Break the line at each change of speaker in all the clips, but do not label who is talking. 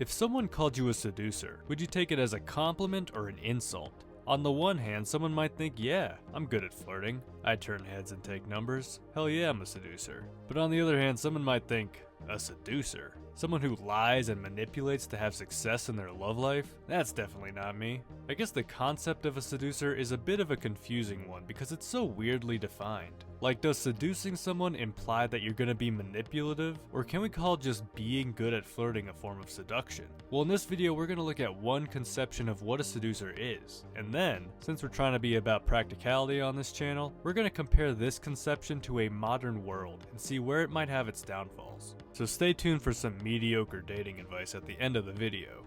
If someone called you a seducer, would you take it as a compliment or an insult? On the one hand, someone might think, yeah, I'm good at flirting. I turn heads and take numbers. Hell yeah, I'm a seducer. But on the other hand, someone might think, a seducer? Someone who lies and manipulates to have success in their love life? That's definitely not me. I guess the concept of a seducer is a bit of a confusing one because it's so weirdly defined. Like, does seducing someone imply that you're gonna be manipulative? Or can we call just being good at flirting a form of seduction? Well, in this video, we're gonna look at one conception of what a seducer is. And then, since we're trying to be about practicality on this channel, we're gonna compare this conception to a modern world and see where it might have its downfalls. So stay tuned for some mediocre dating advice at the end of the video.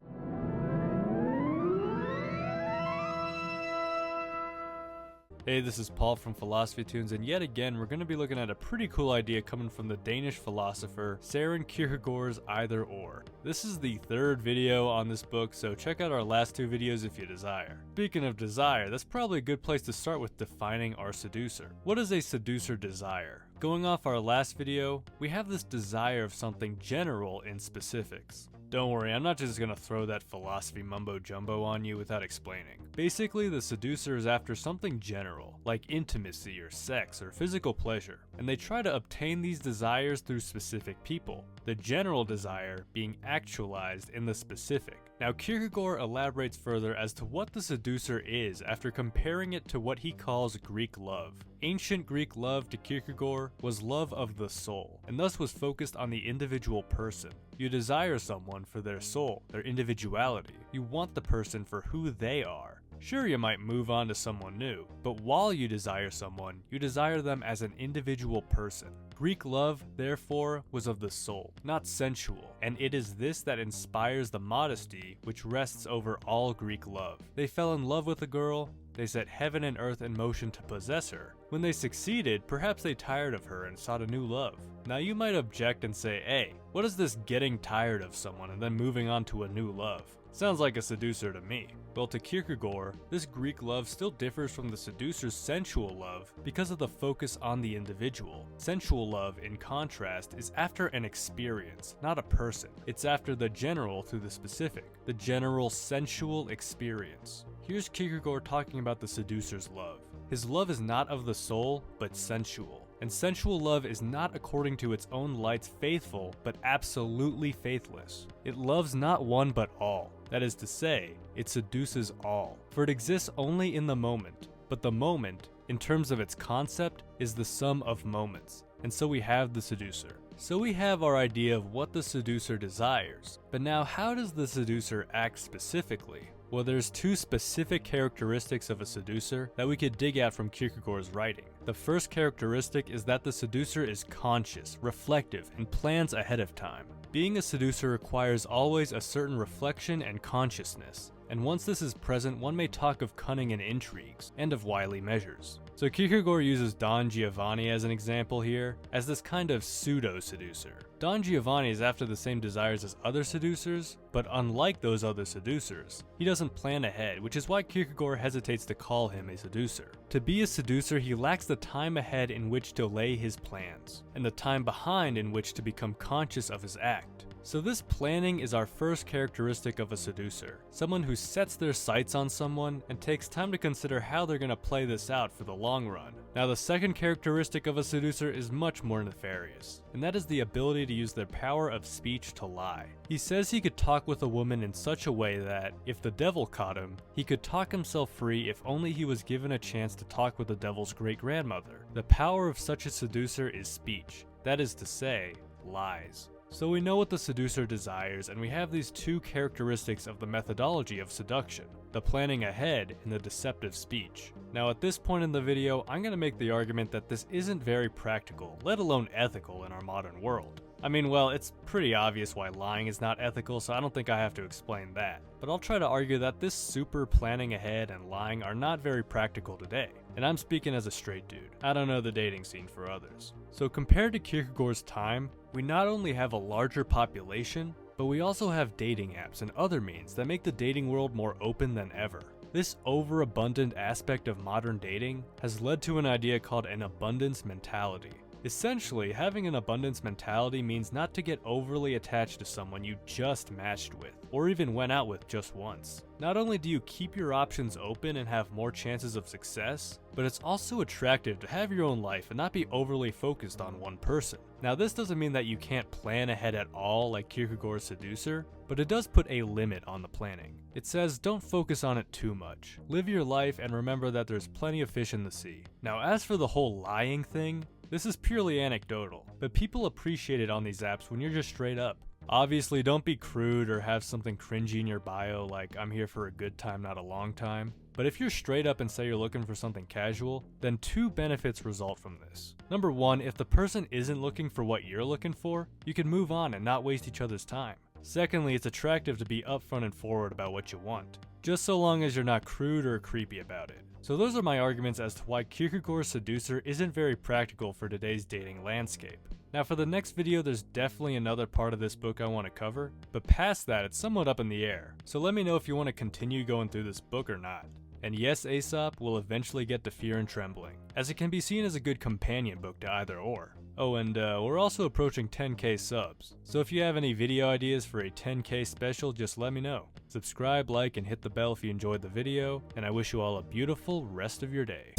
Hey, this is Paul from Philosophy Tunes, and yet again we're going to be looking at a pretty cool idea coming from the Danish philosopher Soren Kierkegaard's Either Or. This is the third video on this book, so check out our last two videos if you desire. Speaking of desire, that's probably a good place to start with defining our seducer. What does a seducer desire? Going off our last video, we have this desire of something general in specifics. Don't worry, I'm not just gonna throw that philosophy mumbo jumbo on you without explaining. Basically, the seducer is after something general, like intimacy or sex or physical pleasure, and they try to obtain these desires through specific people, the general desire being actualized in the specific. Now, Kierkegaard elaborates further as to what the seducer is after comparing it to what he calls Greek love. Ancient Greek love to Kierkegaard was love of the soul, and thus was focused on the individual person. You desire someone for their soul, their individuality. You want the person for who they are. Sure, you might move on to someone new, but while you desire someone, you desire them as an individual person. Greek love, therefore, was of the soul, not sensual, and it is this that inspires the modesty which rests over all Greek love. They fell in love with a girl, they set heaven and earth in motion to possess her. When they succeeded, perhaps they tired of her and sought a new love. Now you might object and say, hey, what is this getting tired of someone and then moving on to a new love? Sounds like a seducer to me. Well, to Kierkegaard, this Greek love still differs from the seducer's sensual love because of the focus on the individual. Sensual love, in contrast, is after an experience, not a person. It's after the general through the specific, the general sensual experience. Here's Kierkegaard talking about the seducer's love. His love is not of the soul, but sensual. And sensual love is not according to its own lights faithful, but absolutely faithless. It loves not one but all. That is to say, it seduces all. For it exists only in the moment. But the moment, in terms of its concept, is the sum of moments. And so we have the seducer. So we have our idea of what the seducer desires. But now, how does the seducer act specifically? Well, there's two specific characteristics of a seducer that we could dig at from Kierkegaard's writing. The first characteristic is that the seducer is conscious, reflective, and plans ahead of time. Being a seducer requires always a certain reflection and consciousness, and once this is present, one may talk of cunning and intrigues, and of wily measures. So Kierkegaard uses Don Giovanni as an example here, as this kind of pseudo-seducer. Don Giovanni is after the same desires as other seducers, but unlike those other seducers, he doesn't plan ahead, which is why Kierkegaard hesitates to call him a seducer. To be a seducer, he lacks the time ahead in which to lay his plans, and the time behind in which to become conscious of his act. So this planning is our first characteristic of a seducer, someone who sets their sights on someone and takes time to consider how they're going to play this out for the long run. Now the second characteristic of a seducer is much more nefarious, and that is the ability to use their power of speech to lie. He says he could talk with a woman in such a way that, if the devil caught him, he could talk himself free if only he was given a chance to talk with the devil's great-grandmother. The power of such a seducer is speech, that is to say, lies. So we know what the seducer desires, and we have these two characteristics of the methodology of seduction, the planning ahead and the deceptive speech. Now at this point in the video, I'm going to make the argument that this isn't very practical, let alone ethical in our modern world. I mean, well, it's pretty obvious why lying is not ethical, so I don't think I have to explain that. But I'll try to argue that this super planning ahead and lying are not very practical today. And I'm speaking as a straight dude. I don't know the dating scene for others. So compared to Kierkegaard's time, we not only have a larger population, but we also have dating apps and other means that make the dating world more open than ever. This overabundant aspect of modern dating has led to an idea called an abundance mentality. Essentially, having an abundance mentality means not to get overly attached to someone you just matched with, or even went out with just once. Not only do you keep your options open and have more chances of success, but it's also attractive to have your own life and not be overly focused on one person. Now, this doesn't mean that you can't plan ahead at all like Kierkegaard's Seducer, but it does put a limit on the planning. It says don't focus on it too much. Live your life and remember that there's plenty of fish in the sea. Now, as for the whole lying thing, this is purely anecdotal, but people appreciate it on these apps when you're just straight up. Obviously, don't be crude or have something cringy in your bio like I'm here for a good time, not a long time. But if you're straight up and say you're looking for something casual, then two benefits result from this. Number one, if the person isn't looking for what you're looking for, you can move on and not waste each other's time. Secondly, it's attractive to be upfront and forward about what you want, just so long as you're not crude or creepy about it. So those are my arguments as to why Kierkegaard's Seducer isn't very practical for today's dating landscape. Now for the next video, there's definitely another part of this book I want to cover, but past that, it's somewhat up in the air. So let me know if you want to continue going through this book or not. And yes, Aesop will eventually get to Fear and Trembling, as it can be seen as a good companion book to either or. Oh, and we're also approaching 10k subs, so if you have any video ideas for a 10k special, just let me know. Subscribe, like, and hit the bell if you enjoyed the video, and I wish you all a beautiful rest of your day.